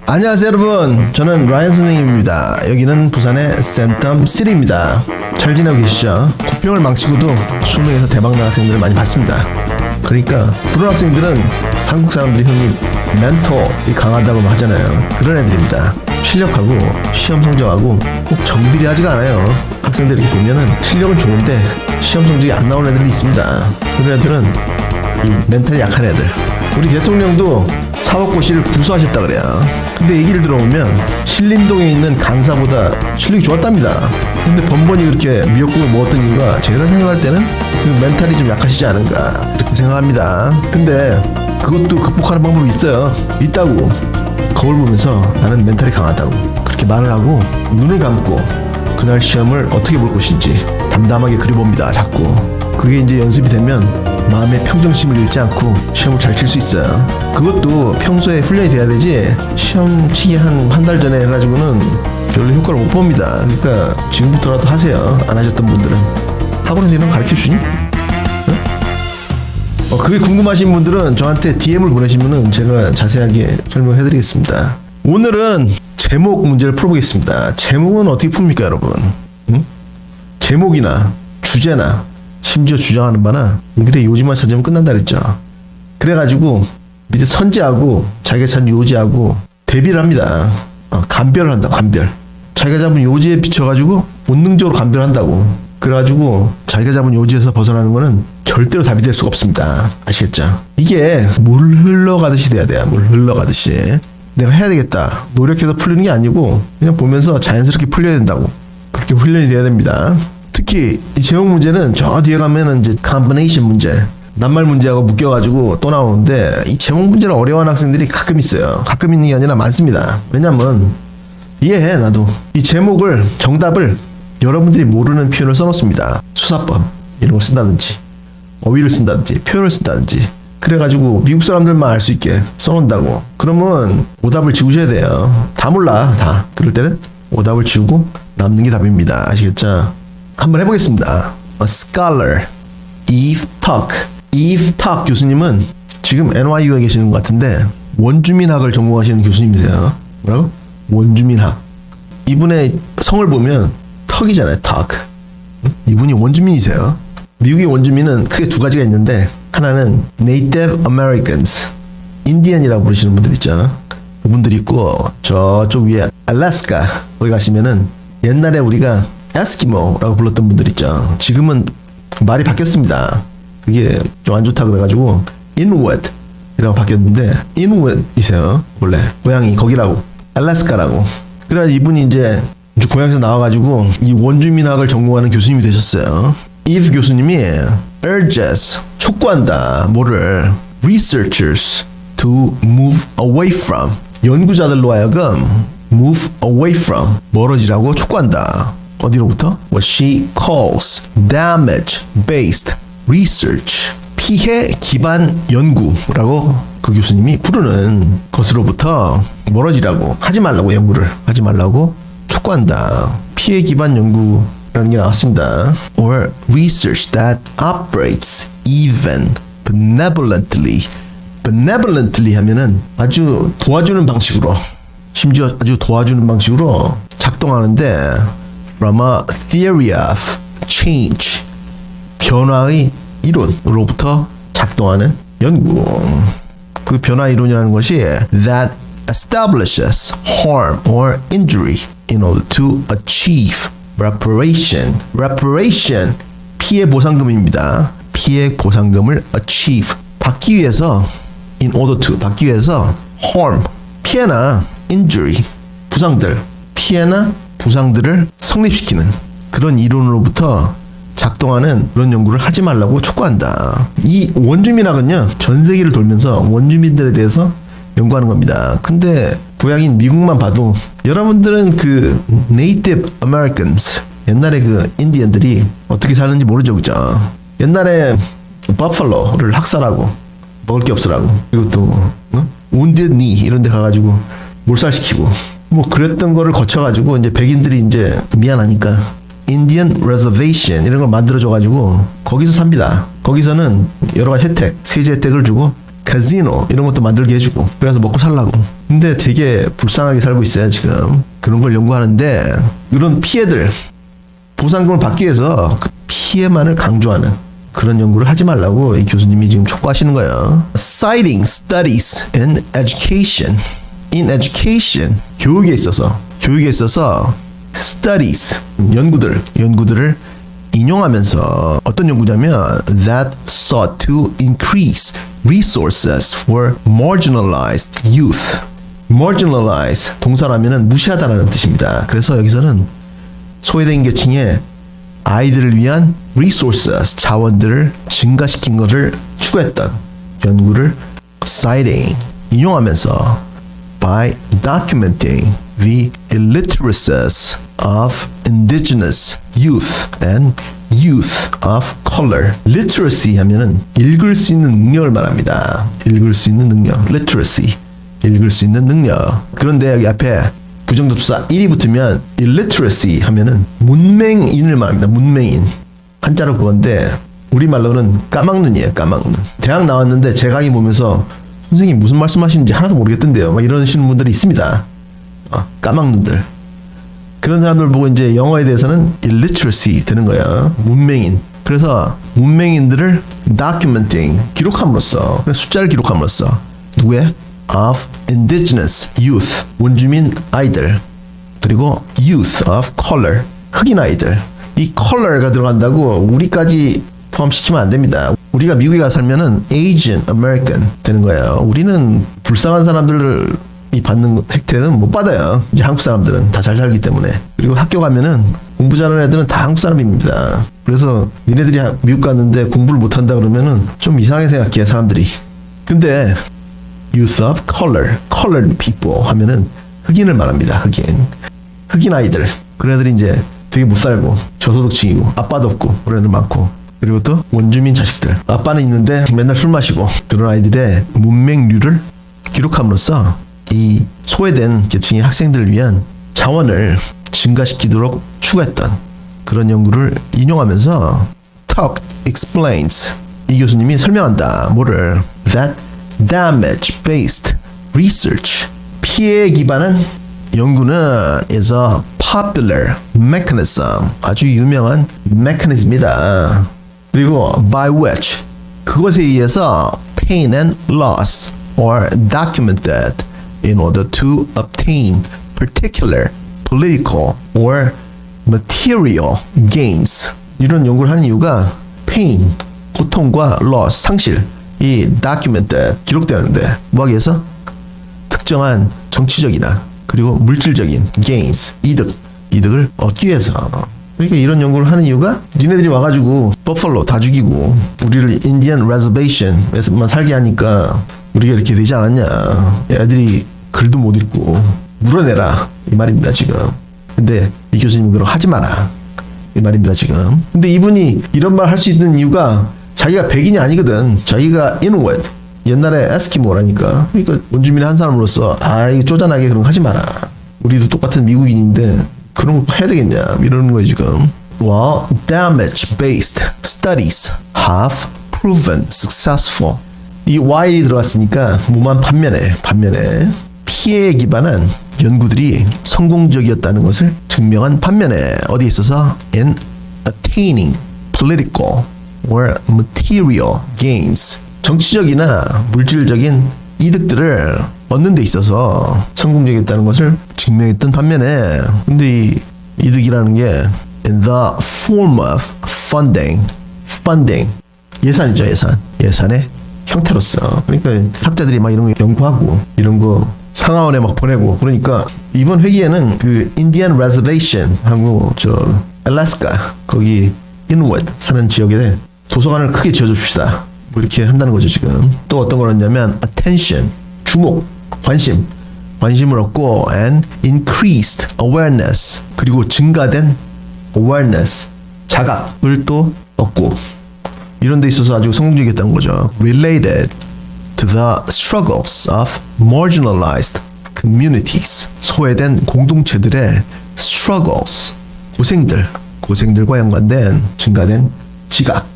안녕하세요 여러분, 저는 라이언 선생님입니다. 여기는 부산의 센텀시티입니다. 잘 지내고 계시죠? 고병을 망치고도 수능에서 대박난 학생들을 많이 봤습니다. 그러니까 그런 학생들은 한국 사람들이 흔히 멘토이 강하다고 하잖아요. 그런 애들입니다. 실력하고 시험 성적하고 꼭 정비례하지가 않아요. 학생들 이렇게 보면은 실력은 좋은데 시험 성적이 안 나오는 애들이 있습니다. 그런 애들은 이 멘탈이 약한 애들. 우리 대통령도 사법고시를 구수하셨다 그래요. 근데 얘기를 들어보면 신림동에 있는 강사보다 실력이 좋았답니다. 근데 번번이 그렇게 미역국을 먹었던 이유가 제가 생각할 때는 그 멘탈이 좀 약하시지 않은가 이렇게 생각합니다. 근데 그것도 극복하는 방법이 있어요. 있다고. 거울 보면서 나는 멘탈이 강하다고 그렇게 말을 하고 눈을 감고 그날 시험을 어떻게 볼 것인지 담담하게 그려봅니다. 자꾸. 그게 이제 연습이 되면 마음의 평정심을 잃지 않고 시험을 잘 칠 수 있어요. 그것도 평소에 훈련이 돼야 되지 시험 치기 한 달 전에 해가지고는 별로 효과를 못 봅니다. 그러니까 지금부터라도 하세요. 안 하셨던 분들은. 학원에서 이런 거 가르쳐주니? 응? 그게 궁금하신 분들은 저한테 DM을 보내시면은 제가 자세하게 설명해드리겠습니다. 오늘은 제목 문제를 풀어보겠습니다. 제목은 어떻게 풉니까 여러분? 응? 제목이나 주제나 심지어 주장하는 바나 그래 요지만 찾으면 끝난다 그랬죠. 그래가지고 밑에 선지하고 자기가 찾은 요지하고 대비를 합니다. 감별을 한다. 감별. 자기가 잡은 요지에 비춰가지고 본능적으로 감별한다고. 그래가지고 자기가 잡은 요지에서 벗어나는 거는 절대로 답이 될 수가 없습니다. 아시겠죠? 이게 물 흘러가듯이 돼야 돼요. 물 흘러가듯이. 내가 해야 되겠다. 노력해서 풀리는 게 아니고 그냥 보면서 자연스럽게 풀려야 된다고. 그렇게 훈련이 돼야 됩니다. 특히 이 제목 문제는 저 뒤에 가면은 이제 컴비네이션 문제, 낱말 문제하고 묶여가지고 또 나오는데 이 제목 문제를 어려워하는 학생들이 가끔 있어요. 가끔 있는 게 아니라 많습니다. 왜냐면 이해해 나도. 이 제목을 정답을 여러분들이 모르는 표현을 써놓습니다. 수사법 이런 걸 쓴다든지 어휘를 쓴다든지 표현을 쓴다든지 그래가지고 미국 사람들만 알 수 있게 써놓는다고. 그러면 오답을 지우셔야 돼요. 다 몰라 다. 그럴 때는 오답을 지우고 남는 게 답입니다. 아시겠죠? 한번 해보겠습니다. A scholar, Eve Tuck. Eve Tuck 교수님은 지금 NYU에 계시는 것 같은데 원주민학을 전공하시는 교수님이세요. 뭐라고? 원주민학. 이분의 성을 보면 턱이잖아요. Tuck. 이분이 원주민이세요. 미국의 원주민은 크게 두 가지가 있는데 하나는 Native Americans, 인디언이라고 부르시는 분들 있죠. 그분들이 있고 저쪽 위에 알래스카 거기 가시면은 옛날에 우리가 에스키모라고 불렀던 분들 있죠. 지금은 말이 바뀌었습니다. 그게 좀 안 좋다 그래가지고 인우엇이라고 바뀌었는데 인우엇이세요. 원래 고향이 거기라고 알래스카라고. 그래서 이분이 이제 고향에서 나와가지고 이 원주민학을 전공하는 교수님이 되셨어요. Eve 교수님이 urges 촉구한다. 뭐를 researchers to move away from 연구자들로 하여금 move away from 멀어지라고 촉구한다. 어디로부터? What she calls damage-based research. 피해 기반 연구라고 그 교수님이 부르는 것으로부터 멀어지라고, 하지 말라고, 연구를 하지 말라고 촉구한다. 피해 기반 연구라는 게 나왔습니다. Or research that operates even benevolently. benevolently 하면은 아주 도와주는 방식으로, 심지어 아주 도와주는 방식으로 작동하는데 from a theory of change, 변화의 이론으로부터 작동하는 연구. 그 변화 이론이라는 것이 that establishes harm or injury in order to achieve reparation. reparation, 피해 보상금입니다. 피해 보상금을 achieve, 받기 위해서, in order to, 받기 위해서 harm, 피해나 injury, 부상들, 피해나 부상들을 성립시키는 그런 이론으로부터 작동하는 그런 연구를 하지 말라고 촉구한다. 이 원주민학은요, 전 세계를 돌면서 원주민들에 대해서 연구하는 겁니다. 근데 고향인 미국만 봐도 여러분들은 그 Native Americans, 옛날에 그 인디언들이 어떻게 사는지 모르죠, 그죠? 옛날에 버팔로를 학살하고 먹을 게 없으라고, 그리고 또 Wounded Knee 이런 데 가가지고 몰살시키고 뭐 그랬던 거를 거쳐가지고 이제 백인들이 이제 미안하니까 Indian Reservation 이런 걸 만들어줘가지고 거기서 삽니다. 거기서는 여러 가지 혜택, 세제 혜택을 주고 카지노 이런 것도 만들게 해주고 그래서 먹고 살라고. 근데 되게 불쌍하게 살고 있어요 지금. 그런 걸 연구하는데 이런 피해들 보상금을 받기 위해서 그 피해만을 강조하는 그런 연구를 하지 말라고 이 교수님이 지금 촉구하시는 거예요. Citing studies in education. In education, 교육에 있어서 studies, 연구들을 인용하면서 어떤 연구냐면 that sought to increase resources for marginalized youth. marginalize 동사라면은 무시하다라는 뜻입니다. 그래서 여기서는 소외된 계층의 아이들을 위한 resources, 자원들을 증가시킨 것을 추구했던 연구를 citing, 인용하면서 by documenting the illiteracies of indigenous youth and youth of color. literacy 하면은 읽을 수 있는 능력을 말합니다. 읽을 수 있는 능력, literacy, 읽을 수 있는 능력. 그런데 여기 앞에 부정접사 1이 붙으면 illiteracy 하면은 문맹인을 말합니다. 문맹인. 한자로 그건데 우리말로는 까막눈이에요. 까막눈. 대학 나왔는데 제 강의 보면서 선생님 무슨 말씀하시는지 하나도 모르겠던데요. 막 이러시는 분들이 있습니다. 까막눈들. 그런 사람들 보고 이제 영어에 대해서는 illiteracy 되는 거예요. 문맹인. 그래서 문맹인들을 documenting, 기록함으로써, 숫자를 기록함으로써 누구의? of indigenous youth, 원주민 아이들, 그리고 youth of color, 흑인 아이들. 이 color가 들어간다고 우리까지 포함시키면 안 됩니다. 우리가 미국에 가 살면은 Asian American 되는 거예요. 우리는 불쌍한 사람들을 이 받는 혜택은 못 받아요. 이제 한국 사람들은 다 잘 살기 때문에. 그리고 학교 가면은 공부 잘하는 애들은 다 한국 사람입니다. 그래서 니네들이 미국 갔는데 공부를 못 한다 그러면은 좀 이상하게 생각해 사람들이. 근데 youth of color, colored people 하면은 흑인을 말합니다. 흑인 아이들. 그런 애들이 이제 되게 못 살고 저소득층이고 아빠도 없고 그런 애들 많고, 그리고 또 원주민 자식들, 아빠는 있는데 맨날 술 마시고, 그런 아이들의 문맹률을 기록함으로써 이 소외된 계층의 학생들을 위한 자원을 증가시키도록 추구했던 그런 연구를 인용하면서 Tuck explains, 이 교수님이 설명한다. 뭐를? That damage-based research, 피해 기반한 연구는 is a popular mechanism, 아주 유명한 메커니즘이다. 그리고 by which, 그것에 의해서 pain and loss are documented in order to obtain particular political or material gains. 이런 연구를 하는 이유가 pain, 고통과 loss, 상실, 이 documented, 기록되는데 뭐하기 위해서? 특정한 정치적이나 그리고 물질적인 gains, 이득을 얻기 위해서. 그러니까 이런 연구를 하는 이유가 니네들이 와가지고 버팔로 다 죽이고 우리를 인디언 레저베이션에서만 살게 하니까 우리가 이렇게 되지 않았냐. 애들이 글도 못 읽고 물어내라 이 말입니다 지금. 근데 이 교수님은 그럼 하지 마라 이 말입니다 지금. 근데 이분이 이런 말 할 수 있는 이유가 자기가 백인이 아니거든. 자기가 이누이트, 옛날에 에스키모라니까. 그러니까 원주민의 한 사람으로서 이거 쪼잔하게 그런 거 하지 마라. 우리도 똑같은 미국인인데 그런 거 해야 되겠냐 이러는 거예요 지금. Well, damage-based studies have proven successful. 이 while이 들어갔으니까 뭐만 반면에 피해에 기반한 연구들이 성공적이었다는 것을 증명한 반면에 어디에 있어서 in attaining political or material gains, 정치적이나 물질적인 이득들을 얻는 데 있어서 성공적이었다는 것을 증명했던 반면에, 근데 이 이득이라는 게 in the form of funding, 예산이죠. 예산의 형태로서. 그러니까 학자들이 막 이런 거 연구하고 이런 거 상하원에 막 보내고, 그러니까 이번 회기에는 그 인디언 레저베이션 하고 저 알래스카 거기 이누이트 사는 지역에 도서관을 크게 지어줍시다 뭐 이렇게 한다는 거죠 지금. 또 어떤 거였냐면 attention, 주목, 관심을 얻고 and increased awareness, 그리고 증가된 awareness, 자각을 또 얻고, 이런 데 있어서 아주 성공적이었다는 거죠. related to the struggles of marginalized communities, 소외된 공동체들의 struggles, 고생들과 연관된 증가된 지각.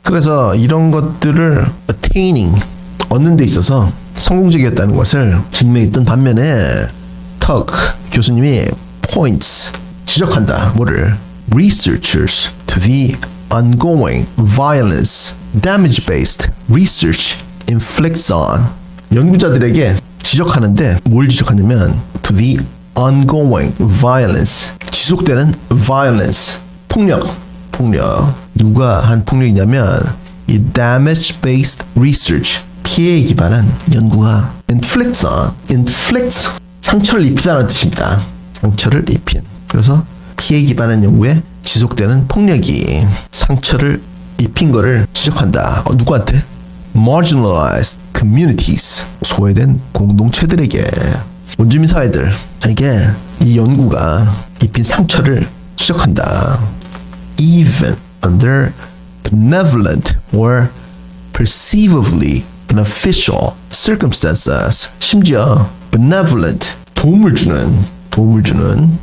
그래서 이런 것들을 attaining, 얻는 데 있어서 성공적이었다는 것을 증명했던 반면에 턱 교수님이 points 지적한다. 뭐를? Researchers to the ongoing violence damage-based research inflicts on 연구자들에게 지적하는데 뭘 지적하냐면 to the ongoing violence 지속되는 violence 폭력 누가 한 폭력이냐면 이 damage-based research 피해에 기반한 연구가 inflicts 상처를 입히다는 뜻입니다. 상처를 입힌. 그래서 피해에 기반한 연구에 지속되는 폭력이 상처를 입힌 거를 지적한다. 누구한테? marginalized communities 소외된 공동체들에게 원주민 사회들에게 이 연구가 입힌 상처를 지적한다. even under benevolent or perceivably beneficial circumstances 심지어 benevolent 도움을 주는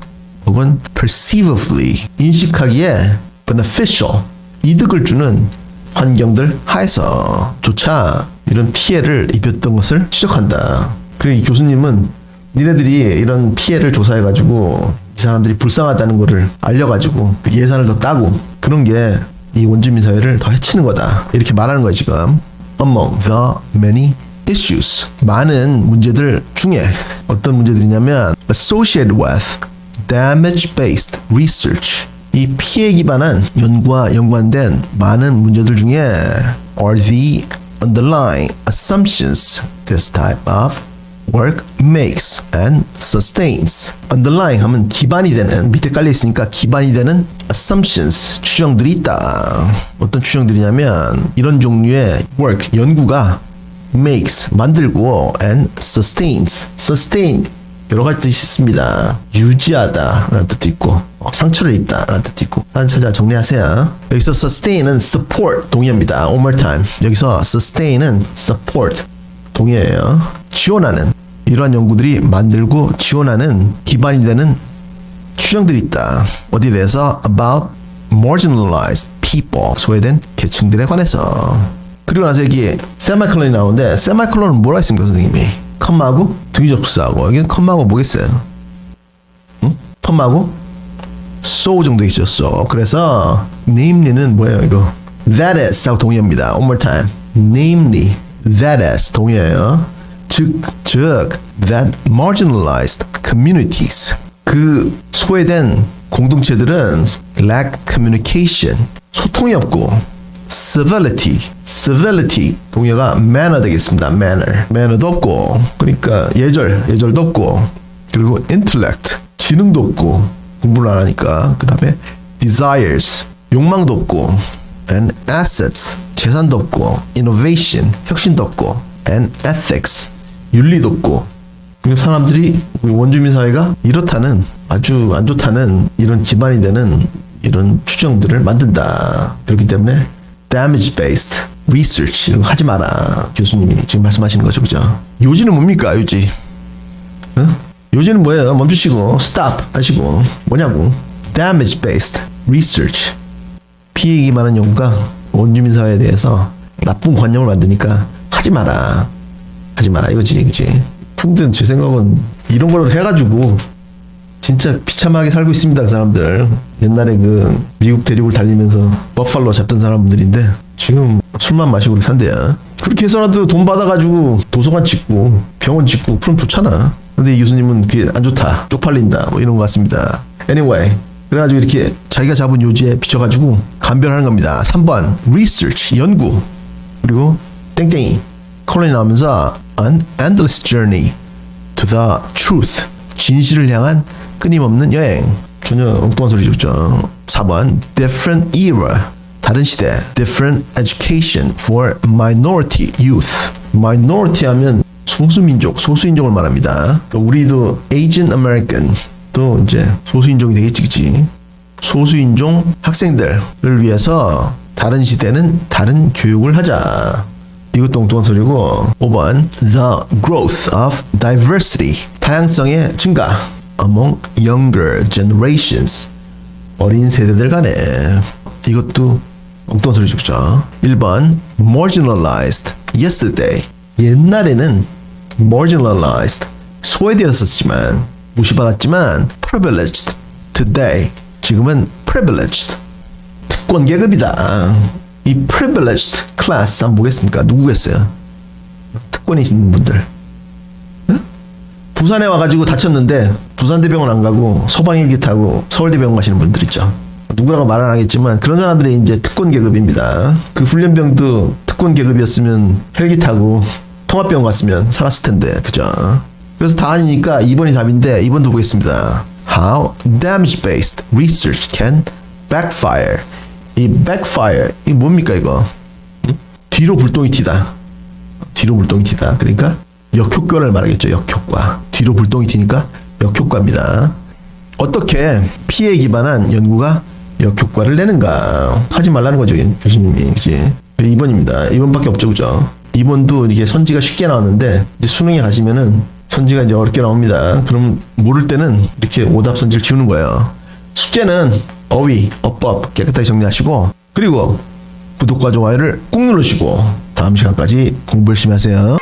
혹은 perceivably 인식하기에 beneficial 이득을 주는 환경들 하에서조차 이런 피해를 입혔던 것을 지적한다. 그리고 이 교수님은 니네들이 이런 피해를 조사해가지고 이 사람들이 불쌍하다는 거를 알려가지고 예산을 더 따고 그런 게 이 원주민 사회를 더 해치는 거다. 이렇게 말하는 거야 지금. Among the many issues 많은 문제들 중에 어떤 문제들이냐면 associated with damage-based research 이 피해 기반한 연구와 연관된 많은 문제들 중에 are the underlying assumptions this type of work makes and sustains. underlying 하면 기반이 되는 밑에 깔려 있으니까 기반이 되는 assumptions 추정들이 있다. 어떤 추정들이냐면 이런 종류의 work 연구가 makes 만들고 and sustains sustain 여러 가지 뜻이 있습니다. 유지하다 라는 뜻도 있고 상처를 입다 라는 뜻도 있고 한 찾아 정리하세요. 여기서 sustain은 support 동의어입니다. One more time. 여기서 sustain은 support 동의어예요. 지원하는 이러한 연구들이 만들고 지원하는 기반이 되는 추정들이 있다. 어디에 대해서 about marginalized people 소외된 계층들에 관해서. 그리고 나서 여기 세마이콜론이 나오는데 세마이콜론은 뭐라 했습니까 선생님이? 컴마하고 등위접수사하고 여기는 컴마하고 뭐겠어요? 응? 컴마하고 so 정도겠죠. so. 그래서 namely는 뭐예요 이거? that is 하고 동의어입니다. One more time. namely that is 동의어예요. 즉 that marginalized communities 그 소외된 공동체들은 lack communication 소통이 없고 civility 동의어가 manner 되겠습니다. manner도 없고 그러니까 예절도 없고 그리고 intellect 지능도 없고 공부를 안 하니까 그 다음에 desires 욕망도 없고 and assets 재산도 없고 innovation 혁신도 없고 and ethics 윤리도 없고 그리고 사람들이 우리 원주민 사회가 이렇다는 아주 안 좋다는 이런 기반이 되는 이런 추정들을 만든다. 그렇기 때문에 damage based research 이런 거 하지 마라. 교수님이 지금 말씀하시는 거죠. 그죠? 요지는 뭡니까? 요지. 응? 요지는 뭐예요? 멈추시고 stop 하시고 뭐냐고. damage based research 피해 기반한 연구가 원주민 사회에 대해서 나쁜 관념을 만드니까 하지 마라 이거지 그치? 근데 제 생각은 이런 걸 해가지고 진짜 비참하게 살고 있습니다. 그 사람들 옛날에 그 미국 대륙을 달리면서 버팔로 잡던 사람들인데 지금 술만 마시고 그렇게 산대야. 그렇게 해서라도 돈 받아가지고 도서관 짓고 병원 짓고 그럼 좋잖아. 근데 이 교수님은 그게 안 좋다 쪽팔린다 뭐 이런 것 같습니다. Anyway 그래가지고 이렇게 자기가 잡은 요지에 비춰가지고 감별하는 겁니다. 3번 research 연구 그리고 땡땡이 컬럼이 나오면서 an endless journey to the truth 진실을 향한 끊임없는 여행 전혀 엉뚱한 소리 줬죠. 4번 different era 다른 시대 different education for minority youth minority 하면 소수인종을 말합니다. 우리도 Asian American 또 이제 소수인종이 되겠지 그치? 소수인종 학생들을 위해서 다른 시대는 다른 교육을 하자. 이것도 엉뚱한 소리고 5번 The growth of diversity 다양성의 증가 among younger generations 어린 세대들 간에 이것도 엉뚱한 소리죠. 1번 marginalized yesterday 옛날에는 marginalized, 소외되었었지만, 무시받았지만, privileged, today, 지금은 privileged, 특권 계급이다. 이 privileged class 한번 보겠습니까? 누구겠어요? 특권이 있는 분들. 응? 부산에 와가지고 다쳤는데 부산대병원 안 가고 서방일기 타고 서울대병원 가시는 분들 있죠. 누구라고 말 안 하겠지만 그런 사람들이 이제 특권 계급입니다. 그 훈련병도 특권 계급이었으면 헬기 타고 통합병원 갔으면 살았을 텐데, 그죠? 그래서 다 아니니까 2번이 답인데 2번도 보겠습니다. How damage-based research can backfire. 이 backfire, 이 뭡니까 이거? 뒤로 불똥이 튀다. 뒤로 불똥이 튀다. 그러니까 역효과를 말하겠죠. 역효과. 뒤로 불똥이 튀니까 역효과입니다. 어떻게 피해에 기반한 연구가 역효과를 내는가? 하지 말라는 거죠, 교수님이. 그치? 2번입니다. 2번밖에 없죠, 그죠? 2번도 이게 선지가 쉽게 나왔는데 이제 수능에 가시면은 선지가 이제 어렵게 나옵니다. 그럼 모를 때는 이렇게 오답 선지를 지우는 거예요. 숙제는 어휘, 어법 깨끗하게 정리하시고, 그리고 구독과 좋아요를 꾹 누르시고 다음 시간까지 공부 열심히 하세요.